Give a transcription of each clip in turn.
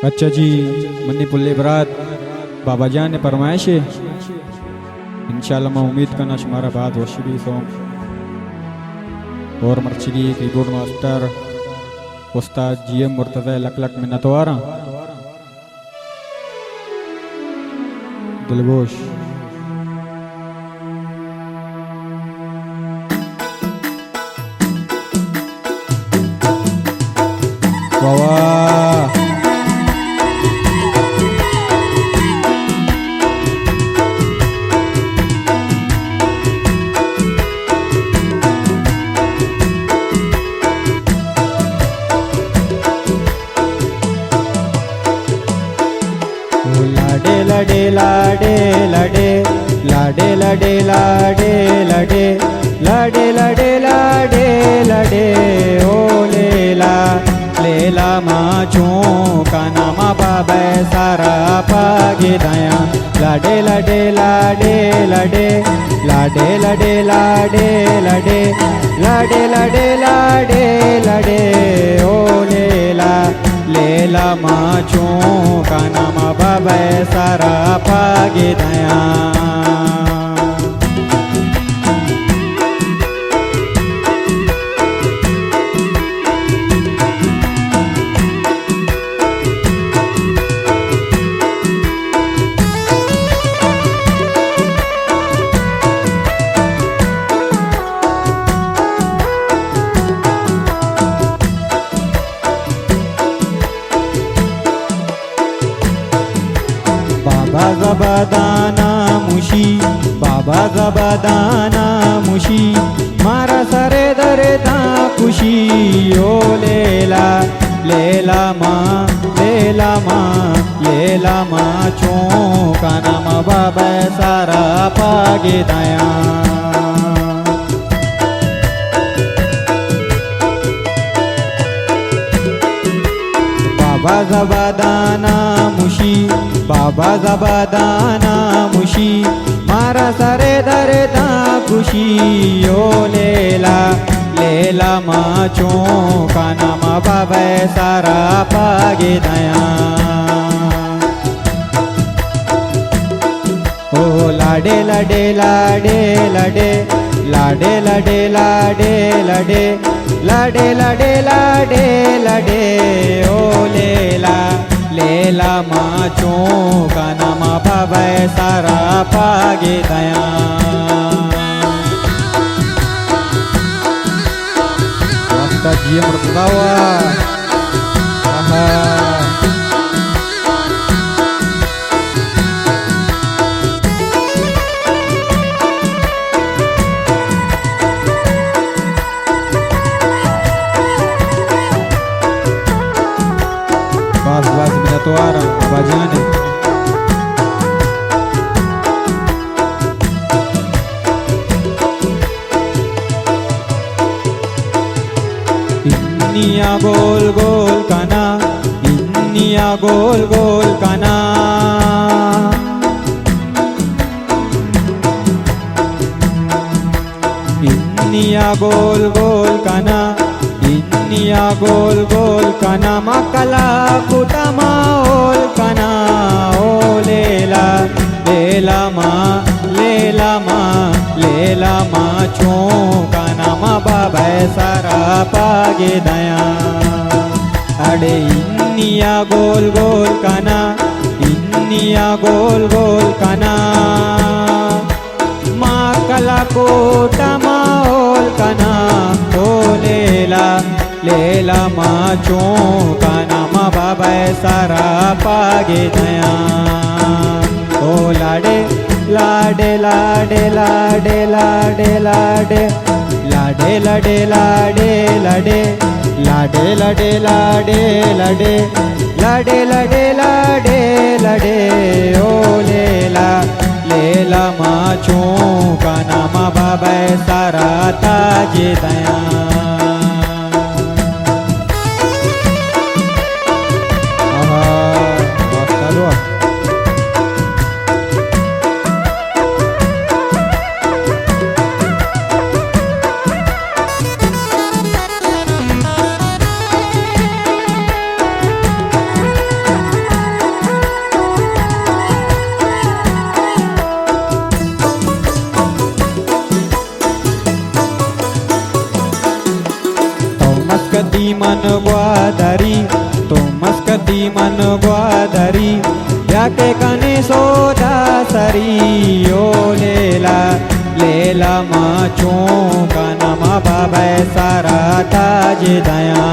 अच्छा जी, मन्नी पुल्ले बरात बाबा जान ने फरमाइश है। इंशाल्लाह मैं उम्मीद करना हमारा बात वशीली सॉन्ग और मर्चिगी कीबोर्ड मास्टर उस्ताद GM मुर्तज़ा लक लक मिन्नतवारा दिलगोश वाह लाडे लाडे लाडे लाडे लाडे लाडे लाडे लाडे लाडे लाडे लाडे ओ लेला माचू का नामा बाबा सारा पागे दया लाडे लाडे लाडे लाडे लाडे लाडे लाडे लाडे लाडे लाडे लाडे लाडे ओ लेला माचू का नामा बाबा सारा पागे दया बाबा जबादाना मुशी बाबा जबादाना मुशी मारा सरे दरे दा खुशी ओ लेला लेला माँ चो का नाम बाबा सारा पागे दया बाबा जबादाना मुशी बाबा जबादाना मुशी मारा सरे दरे दा खुशी ओ लेला माचो का नाम बाबा सारा पागे दया ओ लाडे लाडे लाडे लाडे लाडे लाडे लाडे लाडे लाडे लाडे लाडे लाडे ओ लेला माचो का नाम बाबा सारा पागे दया उस्ताद GM मुर्तज़ा बास मिन्नतवारा बाबा जान इन्निया गोल गोल काना इन्निया गोल गोल काना इन्निया गोल गोल काना इन्निया गोल गोल काना मकला कुटमा ओल काना ओ लेला माँ चो का नाम बाबा सारा पागे दया अड़े इन्निया गोल गोल काना इन्निया गोल गोल काना मकला कुटमा ओल काना ओ लेला माचो का नाम बाबा सारा पागे दया ओ लाडे लाडे लाडे लाडे लाडे लाडे लाडे लाडे लाडे लाडे लाडे लाडे लाडे लाडे लाडे लाडे लाडे लाडे ओ लेला माचो का नाम बाबा सारा ताजे दया याके कने सोदा सरियो लेला माचो कानमा बाबा सारा ताज दया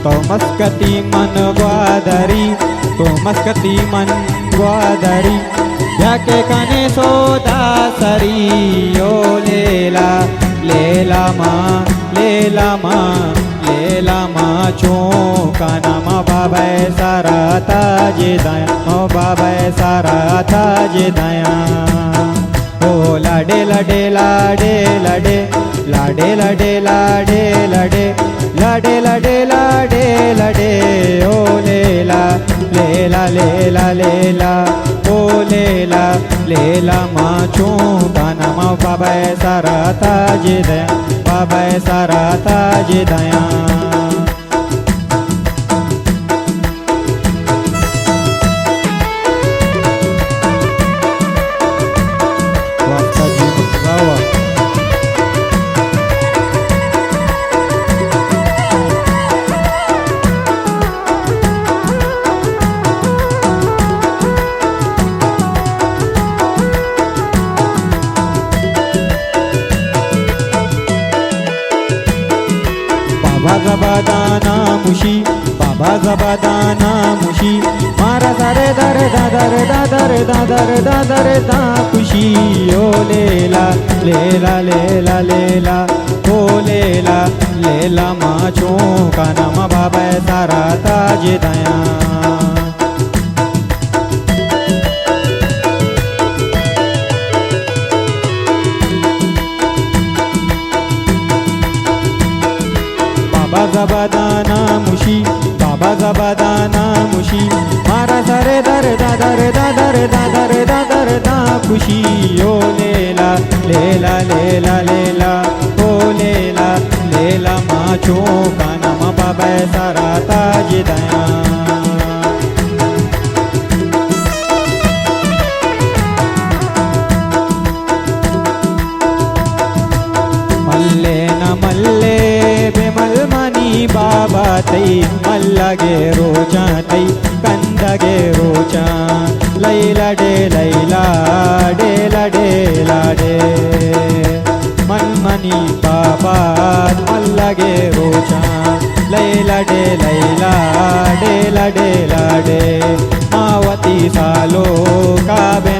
तो मस्कती मन ग्वादरी तो मस्कती मन ग्वादरी याके कने सोदा सरियो लेला माँ चो कानमा बाबा सारा ताज दया ओ बाबा सारा ताज दया ओ लाडे लाडे लाडे लाडे लाडे लाडे लाडे लाडे लाडे लाडे लाडे लाडे ओ लेला ओ लेला माँ चो कानमा बाबा सारा ताज दया बाबा सारा ताज दया बाबा जबादाना मुशी मारा सारे दर दादर दादर दादर दादर दा खुशी ओ लेला ओ लेला माचो कानमा बाबा सारा ताज दया बाबा जबादाना मुशी मारा सारे दर दादर दादर दादर दादर दा खुशी ओ लेला ओ लेला माचो कानमा बाबा सारा ताज दया मल्ले बेमल मनी बाबा तई मल्लगे रोचा तई कंदगे रोचा लैला डे मनमनी बाबा मल्लगे रोचा लैला डे मावती सालो काबे